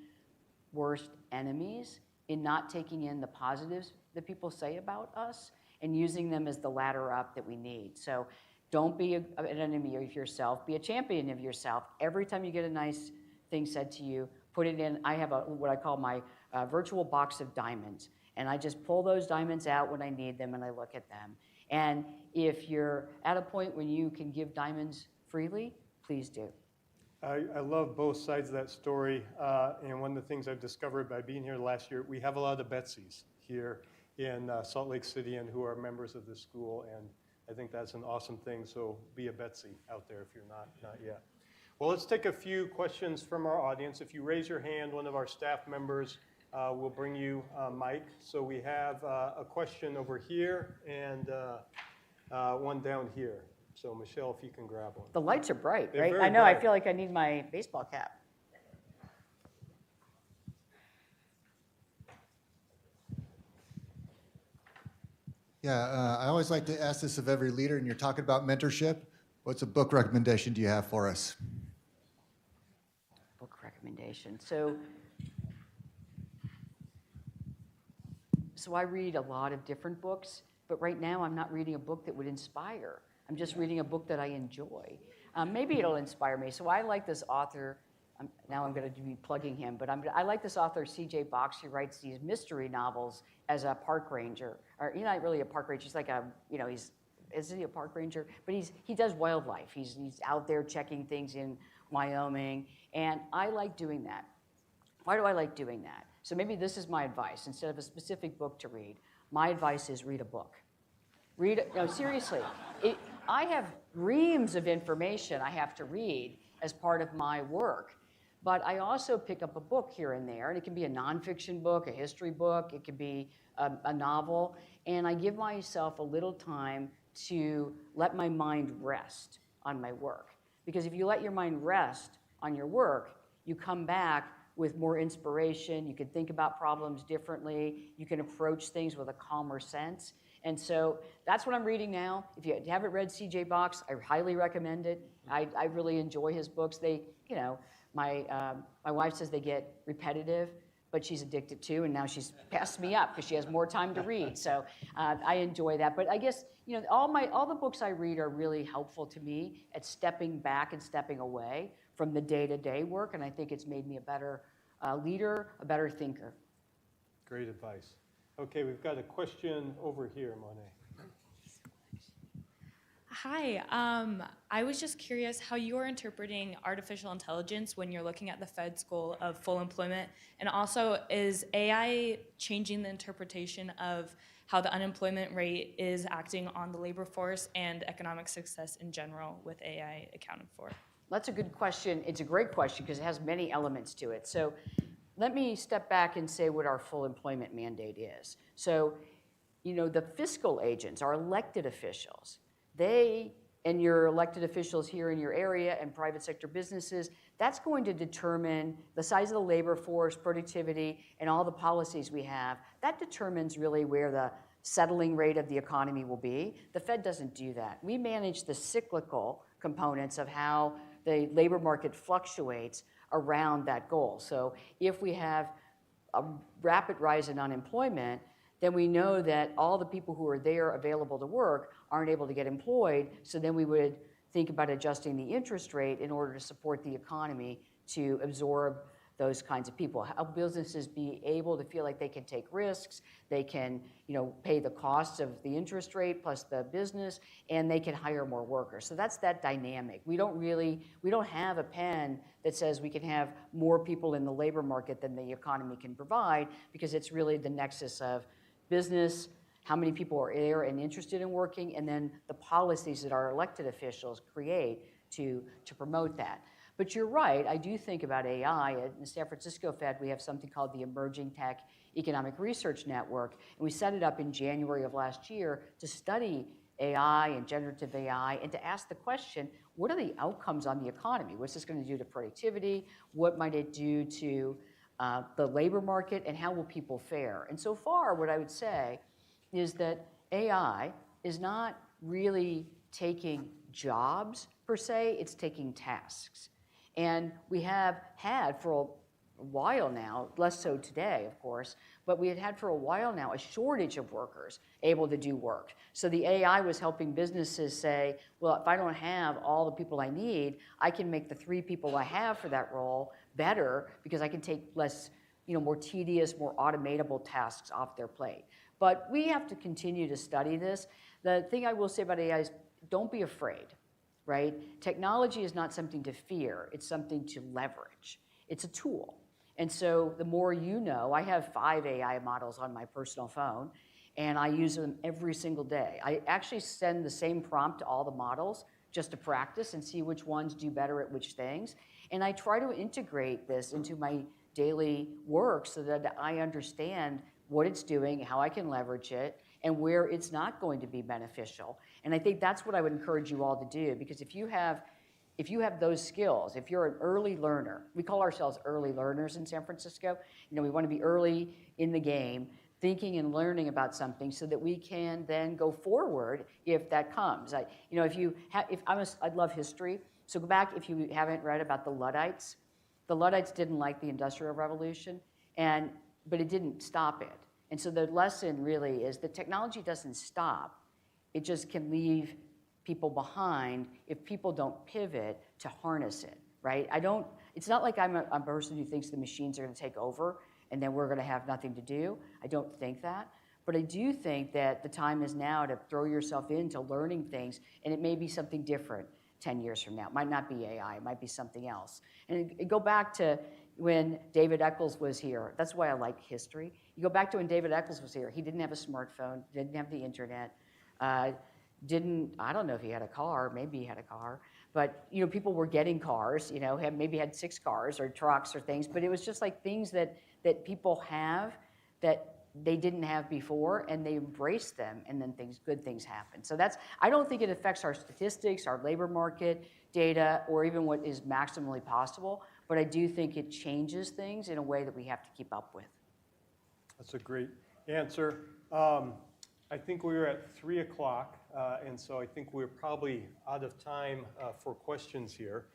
worst enemies in not taking in the positives that people say about us and using them as the ladder up that we need. So don't be an enemy of yourself. Be a champion of yourself. Every time you get a nice thing said to you, put it in. I have what I call my virtual box of diamonds. And I just pull those diamonds out when I need them and I look at them. And if you're at a point when you can give diamonds freely, please do. I love both sides of that story, and one of the things I've discovered by being here last year, we have a lot of Betsies here in Salt Lake City and who are members of the school, and I think that's an awesome thing, so be a Betsy out there if you're not yet. Well, let's take a few questions from our audience. If you raise your hand, one of our staff members will bring you a mic. So we have a question over here and one down here. So Michelle, if you can grab one. The lights are bright, They're right? very I know, I bright. feel like I need my baseball cap. Yeah, I always like to ask this of every leader, and you're talking about mentorship. What's a book recommendation do you have for us? Book recommendation. So I read a lot of different books, but right now I'm not reading a book that would inspire. I'm just reading a book that I enjoy. Maybe it'll inspire me. So I like this author. Now I'm going to be plugging him, but I like this author, C.J. Box. He writes these mystery novels as a park ranger, or he's not really a park ranger. He's like is he a park ranger? But he does wildlife. He's out there checking things in Wyoming, and I like doing that. Why do I like doing that? So maybe this is my advice. Instead of a specific book to read, my advice is read a book. No, seriously. I have reams of information I have to read as part of my work. But I also pick up a book here and there, and it can be a nonfiction book, a history book, it can be a novel, and I give myself a little time to let my mind rest on my work. Because if you let your mind rest on your work, you come back with more inspiration, you can think about problems differently, you can approach things with a calmer sense. And so that's what I'm reading now. If you haven't read C.J. Box, I highly recommend it. I really enjoy his books. My wife says they get repetitive, but she's addicted too, and now she's passed me up because she has more time to read. So I enjoy that. But I guess all the books I read are really helpful to me at stepping back and stepping away from the day-to-day work, and I think it's made me a better leader, a better thinker. Great advice. Okay, we've got a question over here, Monet. Hi, I was just curious how you're interpreting artificial intelligence when you're looking at the Fed's goal of full employment, and also is AI changing the interpretation of how the unemployment rate is acting on the labor force and economic success in general with AI accounted for? That's a good question. It's a great question because it has many elements to it. So let me step back and say what our full employment mandate is. So, the fiscal agents, our elected officials, they and your elected officials here in your area and private sector businesses, that's going to determine the size of the labor force, productivity, and all the policies we have. That determines really where the settling rate of the economy will be. The Fed doesn't do that. We manage the cyclical components of how the labor market fluctuates around that goal. So if we have a rapid rise in unemployment, then we know that all the people who are there available to work aren't able to get employed, so then we would think about adjusting the interest rate in order to support the economy to absorb those kinds of people. How businesses be able to feel like they can take risks, they can pay the costs of the interest rate plus the business, and they can hire more workers. So that's that dynamic. We don't have a pen that says we can have more people in the labor market than the economy can provide, because it's really the nexus of business, how many people are there and interested in working, and then the policies that our elected officials create to promote that. But you're right, I do think about AI. At the San Francisco Fed, we have something called the Emerging Tech Economic Research Network, and we set it up in January of last year to study AI and generative AI and to ask the question, what are the outcomes on the economy? What's this going to do to productivity? What might it do to the labor market, and how will people fare? And so far, what I would say is that AI is not really taking jobs per se, it's taking tasks. And we have had for a while now, less so today, of course, but we had for a while now a shortage of workers able to do work. So the AI was helping businesses say, well, if I don't have all the people I need, I can make the 3 people I have for that role better, because I can take less, more tedious, more automatable tasks off their plate. But we have to continue to study this. The thing I will say about AI is don't be afraid. right? Technology is not something to fear, it's something to leverage. It's a tool. And so the more you know, I have 5 AI models on my personal phone, and I use them every single day. I actually send the same prompt to all the models just to practice and see which ones do better at which things. And I try to integrate this into my daily work so that I understand what it's doing, how I can leverage it, and where it's not going to be beneficial. And I think that's what I would encourage you all to do, because if you have those skills, if you're an early learner, we call ourselves early learners in San Francisco. We want to be early in the game, thinking and learning about something so that we can then go forward if that comes. I love history, so go back if you haven't read about the Luddites. The Luddites didn't like the Industrial Revolution, but it didn't stop it. And so the lesson really is that technology doesn't stop. It just can leave people behind if people don't pivot to harness it, right? It's not like I'm a person who thinks the machines are going to take over and then we're going to have nothing to do. I don't think that. But I do think that the time is now to throw yourself into learning things, and it may be something different 10 years from now. It might not be AI, it might be something else. And go back to when David Eccles was here. That's why I like history. You go back to when David Eccles was here. He didn't have a smartphone, didn't have the internet, I don't know if he had a car, maybe he had a car, but people were getting cars, maybe had 6 cars or trucks or things, but it was just like things that people have that they didn't have before, and they embrace them, and then good things happen. So I don't think it affects our statistics, our labor market data, or even what is maximally possible, but I do think it changes things in a way that we have to keep up with. That's a great answer. I think we were at 3 o'clock, and so I think we're probably out of time for questions here.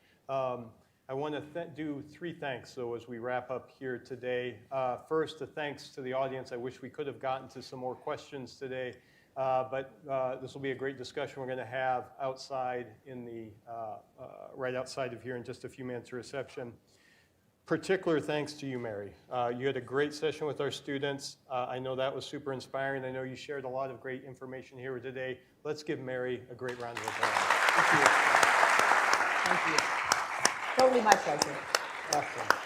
I want to do 3 thanks, though, as we wrap up here today. First, a thanks to the audience. I wish we could have gotten to some more questions today, but this will be a great discussion we're going to have outside right outside of here in just a few minutes of reception. Particular thanks to you, Mary. You had a great session with our students. I know that was super inspiring. I know you shared a lot of great information here today. Let's give Mary a great round of applause. Thank you. Thank you. Totally my pleasure. Awesome.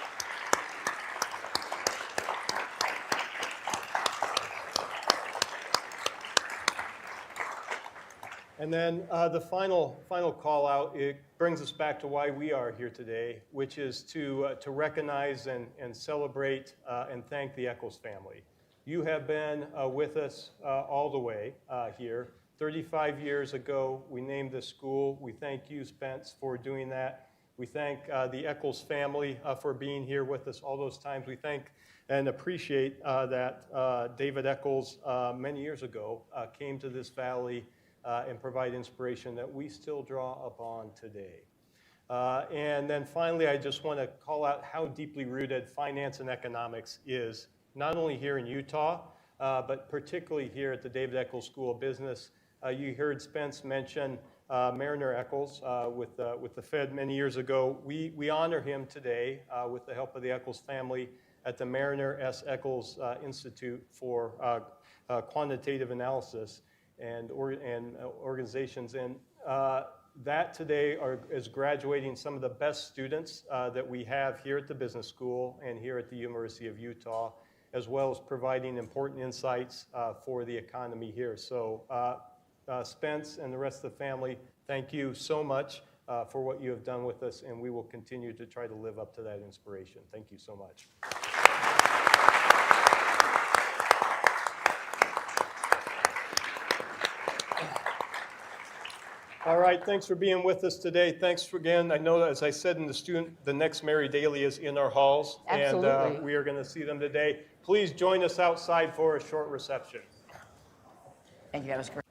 And then the final call out, it brings us back to why we are here today, which is to recognize and celebrate and thank the Eccles family. You have been with us all the way here. 35 years ago, we named this school. We thank you, Spence, for doing that. We thank the Eccles family for being here with us all those times. We thank and appreciate that David Eccles, many years ago, came to this valley and provide inspiration that we still draw upon today. And then finally, I just want to call out how deeply rooted finance and economics is, not only here in Utah, but particularly here at the David Eccles School of Business. You heard Spence mention Mariner Eccles with the Fed many years ago. We honor him today with the help of the Eccles family at the Mariner S. Eccles Institute for Quantitative Analysis and organizations. And that today is graduating some of the best students that we have here at the business school and here at the University of Utah, as well as providing important insights for the economy here. So Spence and the rest of the family, thank you so much for what you have done with us, and we will continue to try to live up to that inspiration. Thank you so much. All right, thanks for being with us today. Thanks again. I know, as I said in the next Mary Daly is in our halls. Absolutely. And we are going to see them today. Please join us outside for a short reception. Thank you, that was great.